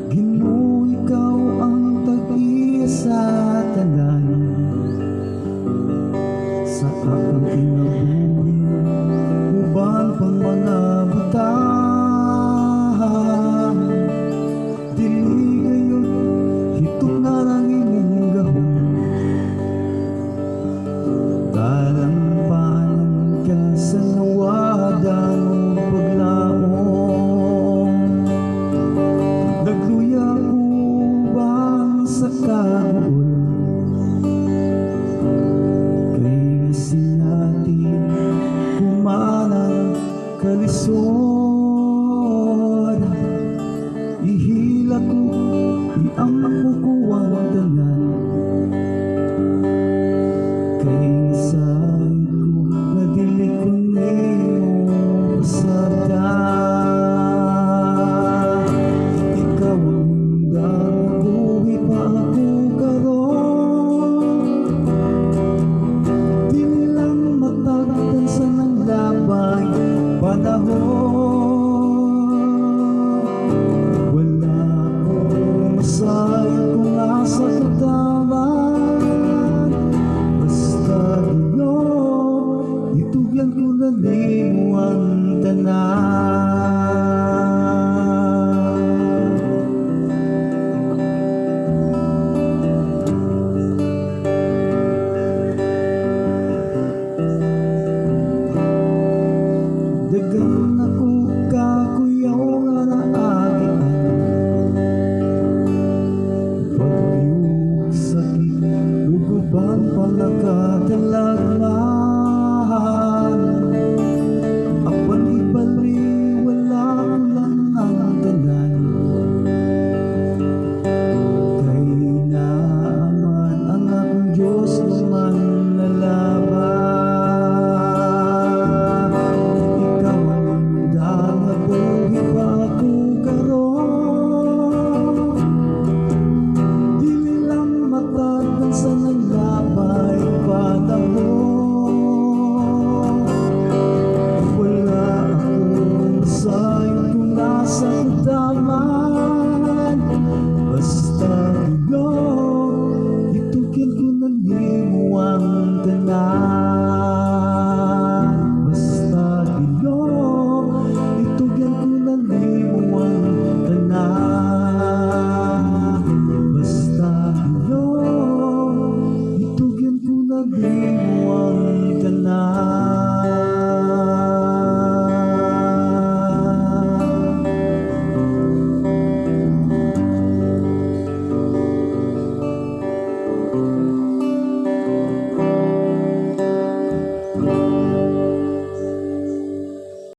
Ginoo, ikaw ang tag-iya sa tanan, sa akong kinabuhi uban pang mga butang. Dili gayud hitok na lang ining gahom, talampanan ka sa nawadan mong paglaom. Nagluya ubang sa kaul, kay sinati kumanan kalisod. Ihila ko, iamang ko kuwang tanan,